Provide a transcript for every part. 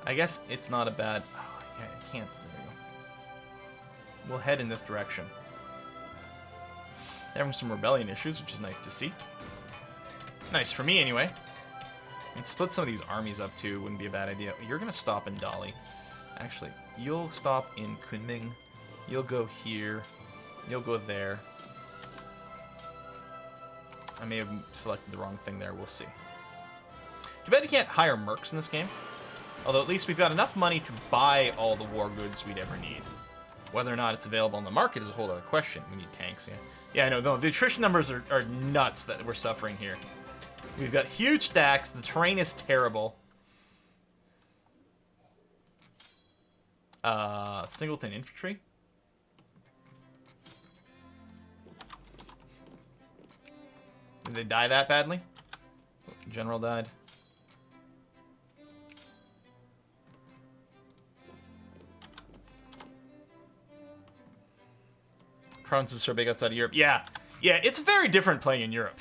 I guess it's not a bad... Oh, yeah, I can't. There we go. We'll head in this direction. They're having some rebellion issues, which is nice to see. Nice for me, anyway. And split some of these armies up, too. Wouldn't be a bad idea. You're going to stop in Dali. Actually, you'll stop in Kunming. You'll go here. You'll go there. I may have selected the wrong thing there. We'll see. Too bad you can't hire mercs in this game. Although at least we've got enough money to buy all the war goods we'd ever need. Whether or not it's available on the market is a whole other question. We need tanks, yeah. Yeah, I know. The attrition numbers are nuts that we're suffering here. We've got huge stacks. The terrain is terrible. Singleton infantry. Did they die that badly? General died. Provinces so big outside of Europe. Yeah, it's very different playing in Europe.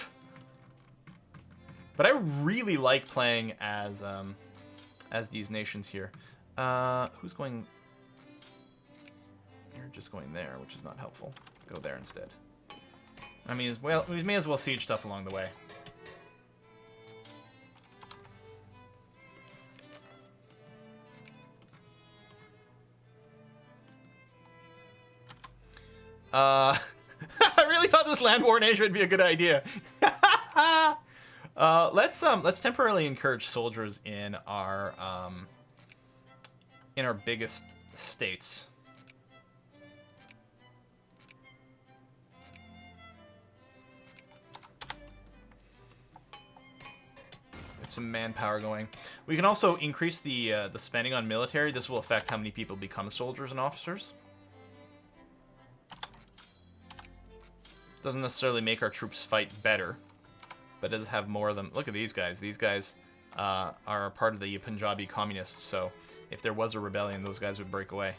But I really like playing as these nations here. Who's going? You're just going there, which is not helpful. Go there instead. I mean, well, we may as well siege stuff along the way. I really thought this land war in Asia would be a good idea. Let's temporarily encourage soldiers in our biggest states. Get some manpower going. We can also increase the spending on military. This will affect how many people become soldiers and officers. Doesn't necessarily make our troops fight better, but it does have more of them. Look at these guys. These guys are part of the Punjabi communists, so if there was a rebellion, those guys would break away.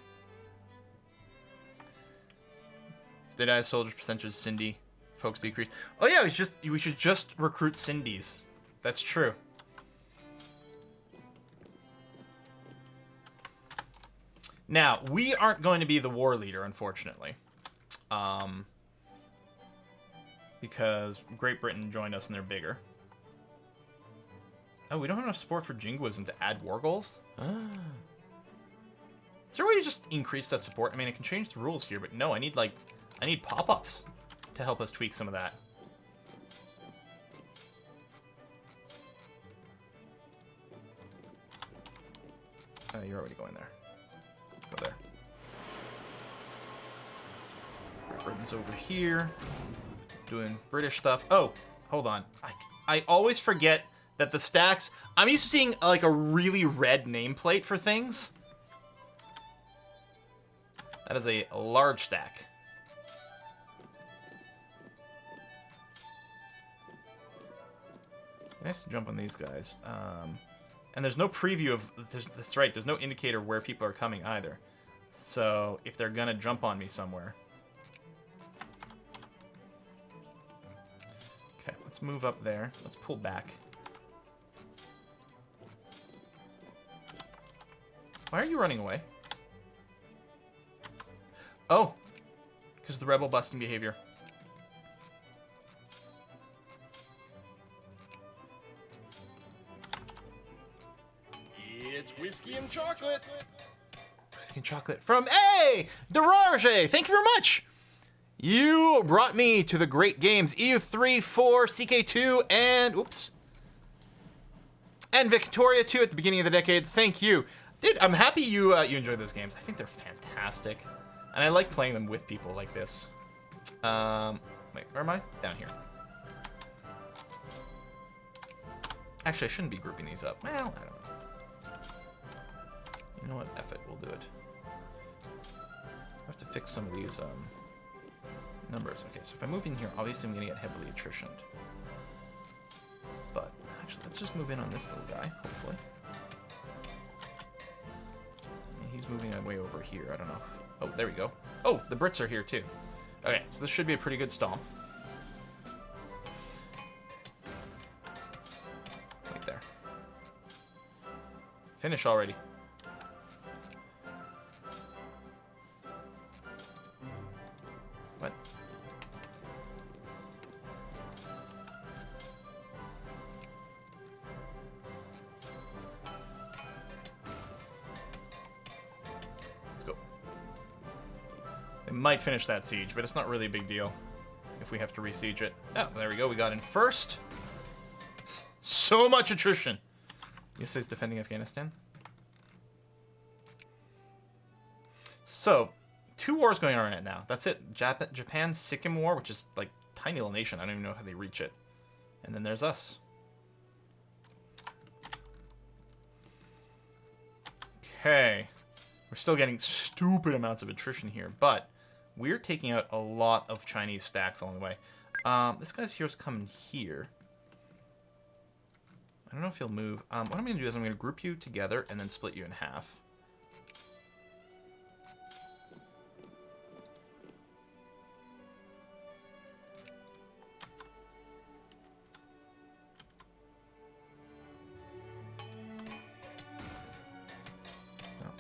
If they die as soldiers, percentage Sindhi folks decrease. Oh yeah, we should just recruit Sindhis. That's true. Now, we aren't going to be the war leader, unfortunately. Because Great Britain joined us and they're bigger. Oh, we don't have enough support for jingoism to add war goals? Is there a way to just increase that support? I mean, I can change the rules here, but no, I need pop-ups to help us tweak some of that. Oh, you're already going there. Go there. Great Britain's over here. Doing British stuff. Oh, hold on. I always forget that the stacks... I'm used to seeing like a really red nameplate for things. That is a large stack. Nice to jump on these guys. And there's no preview of... That's right, there's no indicator of where people are coming either. So if they're gonna jump on me somewhere... Let's move up there. Let's pull back. Why are you running away? Oh, because of the rebel busting behavior. It's whiskey and chocolate. Whiskey and chocolate from Derange. Thank you very much. You brought me to the great games EU3, 4, CK2, and oops, and Victoria 2 at the beginning of the decade. Thank you, dude. I'm happy you enjoyed those games. I think they're fantastic, and I like playing them with people like this. Wait, where am I? Down here. Actually, I shouldn't be grouping these up. Well, I don't know. You know what? F it. We'll do it. I have to fix some of these numbers. Okay, so if I move in here, obviously I'm going to get heavily attritioned. But actually, let's just move in on this little guy, hopefully. He's moving way over here. I don't know. Oh, there we go. Oh, the Brits are here too. Okay, so this should be a pretty good stomp. Right there. Finish already. They might finish that siege, but it's not really a big deal if we have to re-siege it. Oh, there we go. We got in first. So much attrition. USA's defending Afghanistan. So, 2 wars going on right now. That's it. Japan's Sikkim War, which is like tiny little nation. I don't even know how they reach it. And then there's us. Okay. We're still getting stupid amounts of attrition here, but we're taking out a lot of Chinese stacks along the way. This guy's here's coming here. I don't know if he'll move. What I'm going to do is I'm going to group you together and then split you in half.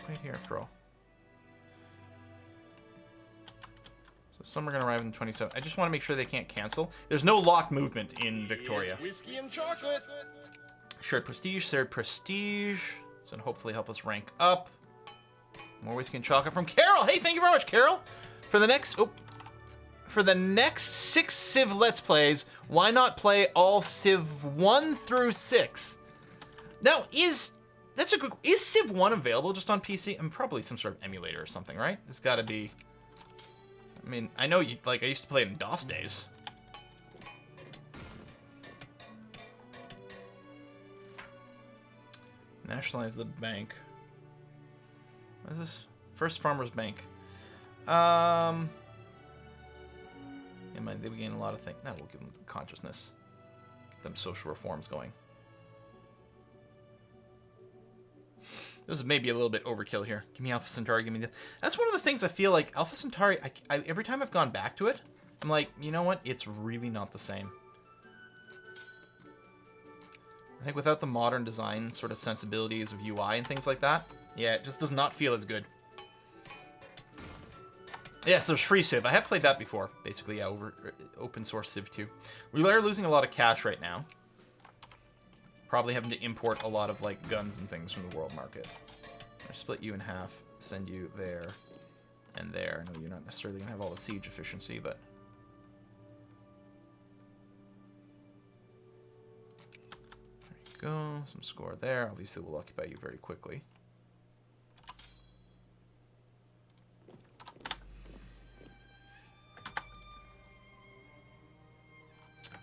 Right here, after all. So some are going to arrive in 27. I just want to make sure they can't cancel. There's no locked movement in Victoria. It's whiskey and chocolate. Shared prestige, shared prestige. So hopefully help us rank up. More whiskey and chocolate from Carol. Hey, thank you very much, Carol. For the next 6 Civ Let's Plays, why not play all Civ 1 through 6? Now, is Civ 1 available just on PC? I mean, probably some sort of emulator or something, right? It's got to be. I mean, I know I used to play it in DOS days. Nationalize the bank. What is this? First Farmers Bank. Yeah, they gain a lot of things. That will give them consciousness. Get them social reforms going. This is maybe a little bit overkill here. Give me Alpha Centauri, give me the... That's one of the things I feel like Alpha Centauri, every time I've gone back to it, I'm like, you know what? It's really not the same. I think without the modern design sort of sensibilities of UI and things like that, yeah, it just does not feel as good. Yes, there's free Civ. I have played that before. Basically, yeah, over open source Civ 2. We are losing a lot of cash right now. Probably having to import a lot of like guns and things from the world market. I split you in half, send you there and there. I know you're not necessarily gonna have all the siege efficiency, but there you go. Some score there. Obviously, we'll occupy you very quickly.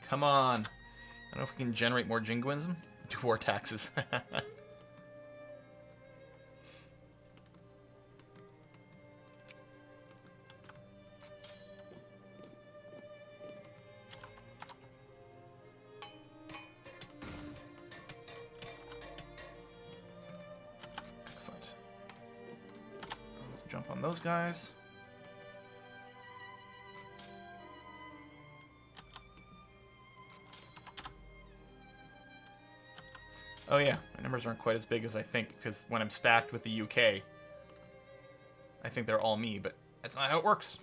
Come on. I don't know if we can generate more jingoism. Do war taxes. Excellent. Let's jump on those guys. Oh yeah, my numbers aren't quite as big as I think, because when I'm stacked with the UK, I think they're all me, but that's not how it works.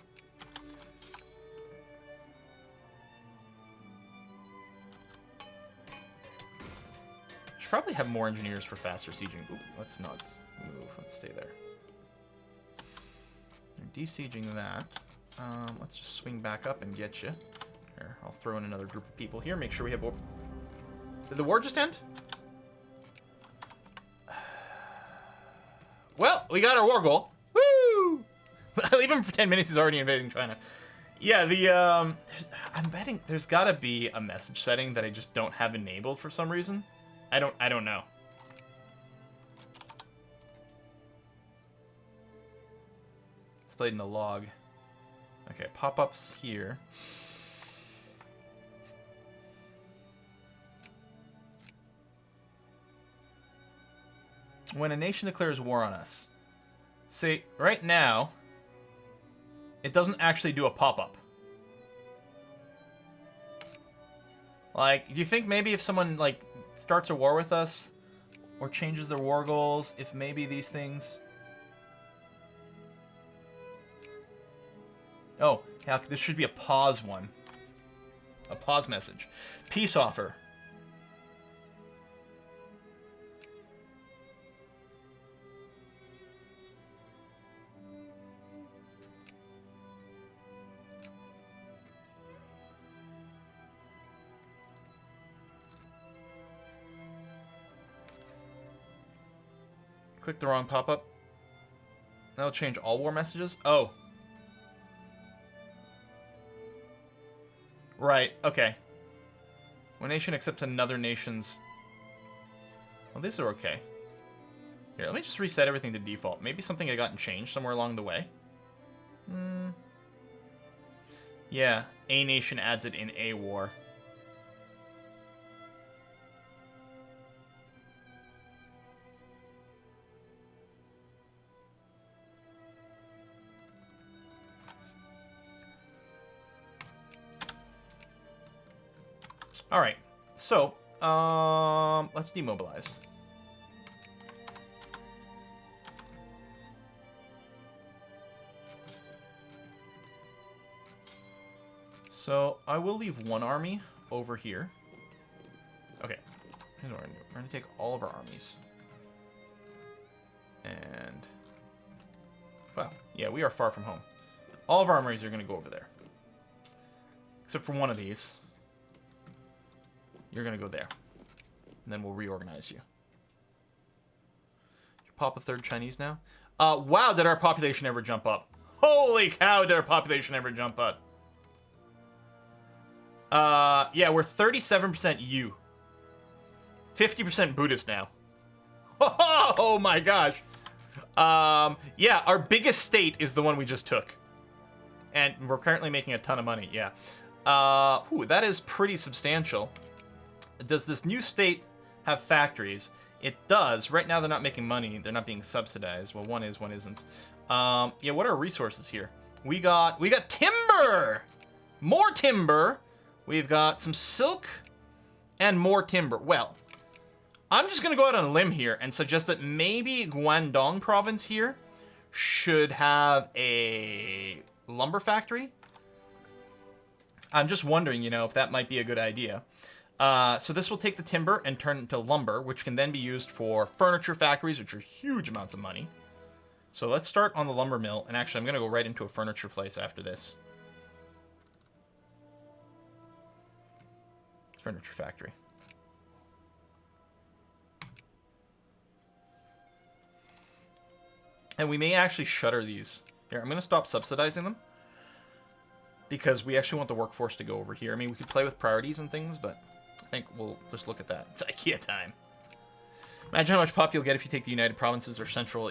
Should probably have more engineers for faster sieging. Ooh, let's not move. Let's stay there. They're de-sieging that. Let's just swing back up and get you. Here, I'll throw in another group of people here. Make sure we have... Did the war just end? Well, we got our war goal. Woo! Leave him for 10 minutes. He's already invading China. Yeah, I'm betting there's got to be a message setting that I just don't have enabled for some reason. I don't know. It's played in the log. Okay, pop-ups here. When a nation declares war on us. See, right now, it doesn't actually do a pop-up. Like, do you think maybe if someone, like, starts a war with us, or changes their war goals, if maybe these things... Oh, yeah, this should be a pause one. A pause message. Peace offer. Click the wrong pop-up. That'll change all war messages. Oh. Right, okay. One nation accepts another nation's... Well, these are okay. Here, let me just reset everything to default. Maybe something had gotten changed somewhere along the way. Yeah, a nation adds it in a war. All right, so let's demobilize. So I will leave one army over here. Okay, here's what we're gonna do. We're gonna take all of our armies, and well, yeah, we are far from home. All of our armies are gonna go over there, except for one of these. You're going to go there. And then we'll reorganize you. You pop a third Chinese now? Wow, did our population ever jump up? Holy cow, did our population ever jump up? Yeah, we're 37% U. 50% Buddhist now. Oh my gosh. Yeah, our biggest state is the one we just took. And we're currently making a ton of money, yeah. Ooh, that is pretty substantial. Does this new state have factories? It does. Right now they're not making money. They're not being subsidized. Well, one is, one isn't. Yeah, what are our resources here? We got timber! More timber! We've got some silk and more timber. Well, I'm just going to go out on a limb here and suggest that maybe Guangdong province here should have a lumber factory. I'm just wondering, you know, if that might be a good idea. So this will take the timber and turn it into lumber, which can then be used for furniture factories, which are huge amounts of money. So let's start on the lumber mill, and actually I'm going to go right into a furniture place after this. Furniture factory. And we may actually shutter these. Here, I'm going to stop subsidizing them, because we actually want the workforce to go over here. I mean, we could play with priorities and things, but I think we'll just look at that. It's IKEA time. Imagine how much pop you'll get if you take the United Provinces or Central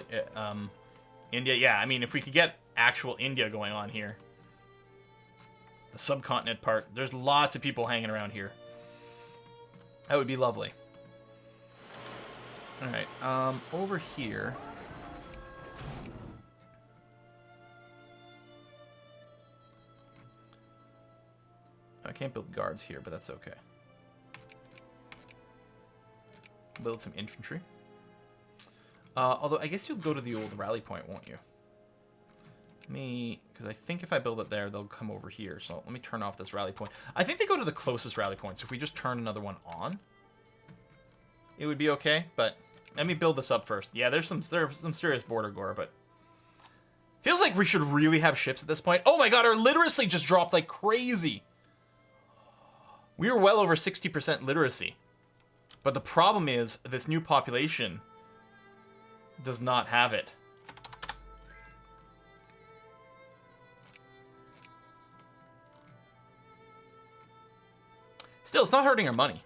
India. Yeah, I mean, if we could get actual India going on here. The subcontinent part. There's lots of people hanging around here. That would be lovely. Alright, over here... I can't build guards here, but that's okay. Build some infantry. Although, I guess you'll go to the old rally point, won't you? Because I think if I build it there, they'll come over here. So let me turn off this rally point. I think they go to the closest rally points. If we just turn another one on, it would be okay. But let me build this up first. Yeah, there's some serious border gore, but feels like we should really have ships at this point. Oh my god, our literacy just dropped like crazy. We were well over 60% literacy. But the problem is, this new population does not have it. Still, it's not hurting our money.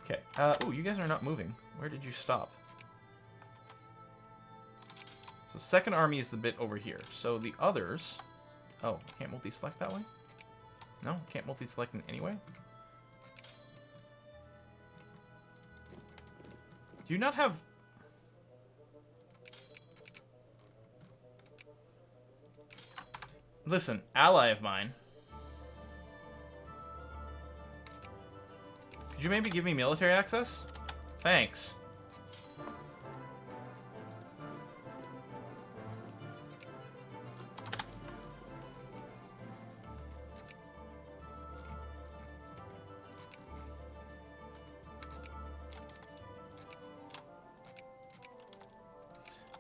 Okay. Ooh, you guys are not moving. Where did you stop? So second army is the bit over here. So the others... Oh, can't multi-select that way? No, can't multi-select in any way? Do you not have... Listen, ally of mine. Could you maybe give me military access? Thanks.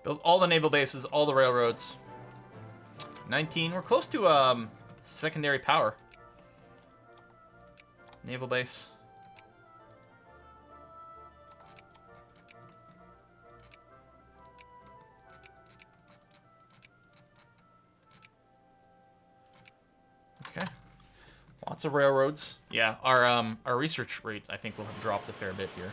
Build all the naval bases, all the railroads. 19. We're close to secondary power. Naval base. Lots of railroads. Yeah, our research rates, I think, will have dropped a fair bit here.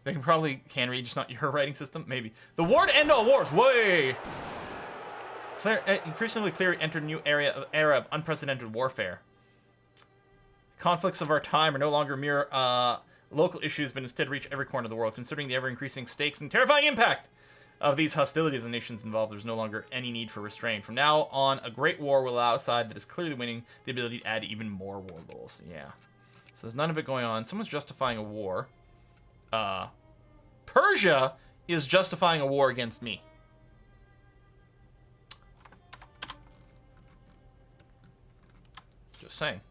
They can read, just not your writing system? Maybe. The war to end all wars! Way! Increasingly clear entered a new era of unprecedented warfare. Conflicts of our time are no longer mere local issues, but instead reach every corner of the world. Considering the ever-increasing stakes and terrifying impact of these hostilities and nations involved, there's no longer any need for restraint. From now on, a great war will allow a side that is clearly winning the ability to add even more war goals. Yeah. So there's none of it going on. Someone's justifying a war. Persia is justifying a war against me. Just saying.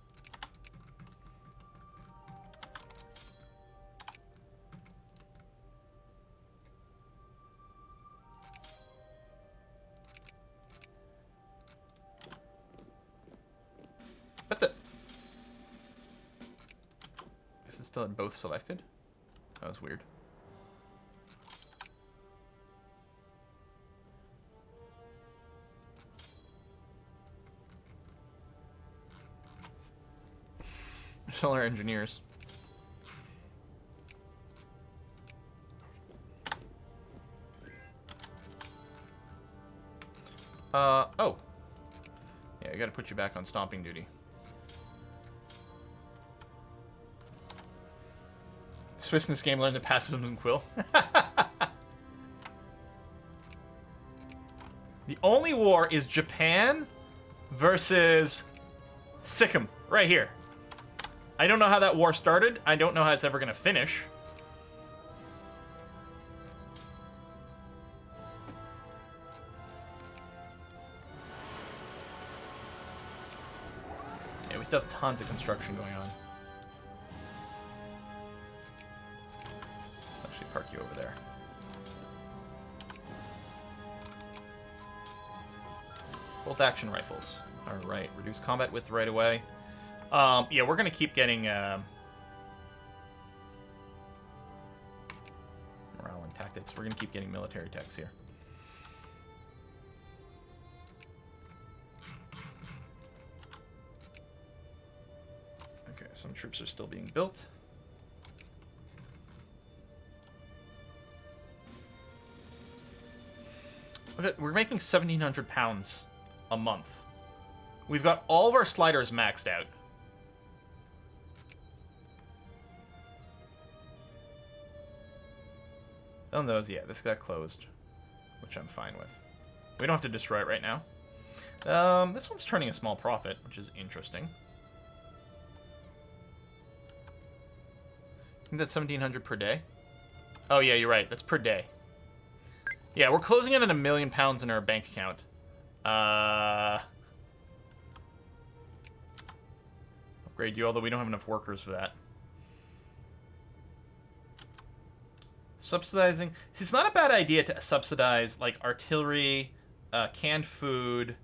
But the... Is it still at both selected? That was weird. Solar engineers. Oh. Yeah, I gotta put you back on stomping duty. Swiss in this game learned the pacifism and quill. The only war is Japan versus Sikkim, right here. I don't know how that war started. I don't know how it's ever gonna finish. Yeah, we still have tons of construction going on. Actually, park you over there. Bolt action rifles. All right, reduce combat width right away. Yeah, we're gonna keep getting morale and tactics. We're gonna keep getting military techs here. Okay, some troops are still being built. Okay, we're making 1,700 pounds a month. We've got all of our sliders maxed out. Oh no, yeah, this got closed, which I'm fine with. We don't have to destroy it right now. This one's turning a small profit, which is interesting. I think that's 1,700 per day. Oh yeah, you're right. That's per day. Yeah, we're closing in at £1 million in our bank account. Upgrade you, although we don't have enough workers for that. Subsidizing. See, it's not a bad idea to subsidize like artillery, canned food,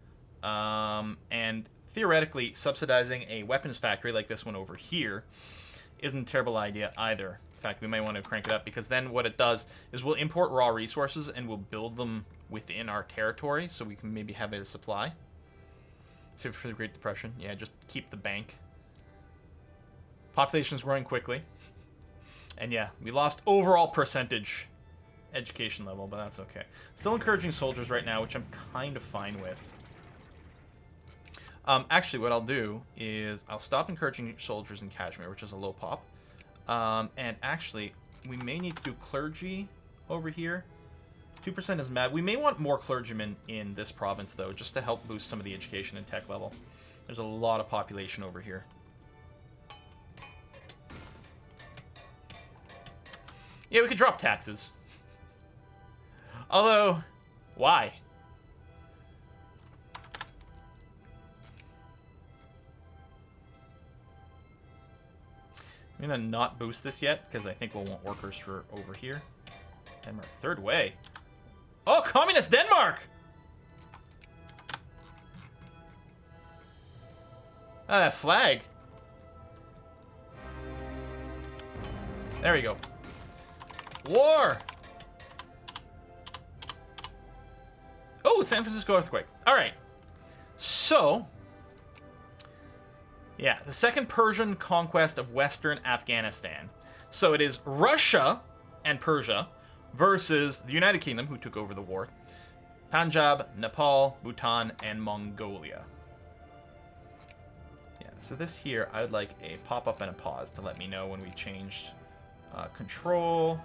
and theoretically subsidizing a weapons factory like this one over here isn't a terrible idea either. In fact, we might want to crank it up because then what it does is we'll import raw resources and we'll build them within our territory so we can maybe have a supply. Save for the Great Depression. Yeah, just keep the bank. Population's growing quickly. And yeah, we lost overall percentage education level, but that's okay. Still encouraging soldiers right now, which I'm kind of fine with. Actually, what I'll do is I'll stop encouraging soldiers in Kashmir, which is a low pop. And actually, we may need to do clergy over here. 2% is mad. We may want more clergymen in this province, though, just to help boost some of the education and tech level. There's a lot of population over here. Yeah, we could drop taxes. Although, why? I'm gonna not boost this yet, because I think we'll want workers for over here. Denmark, third way. Oh, Communist Denmark! Ah, that flag. There we go. War! Oh, San Francisco earthquake. All right. So, yeah, the second Persian conquest of Western Afghanistan. So it is Russia and Persia versus the United Kingdom, who took over the war, Panjab, Nepal, Bhutan, and Mongolia. Yeah, so this here, I would like a pop-up and a pause to let me know when we changed control.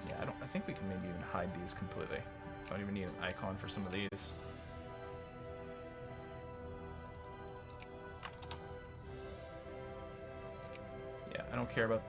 Yeah, I think we can maybe even hide these completely. Don't even need an icon for some of these. Yeah, I don't care about